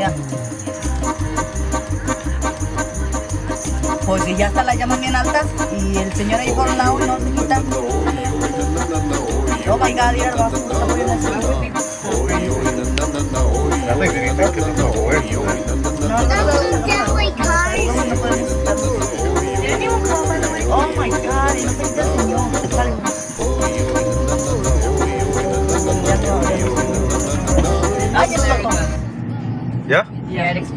Ya. Pues si ya está la llaman bien altas y el señor ahí por un lado y no se quita. Oh my God, mira, vas a Dale, grita que no te voy. Oh my God, y no se quita el señor. Sale. Ay, es loco. ¿Ya? Ya, Alex.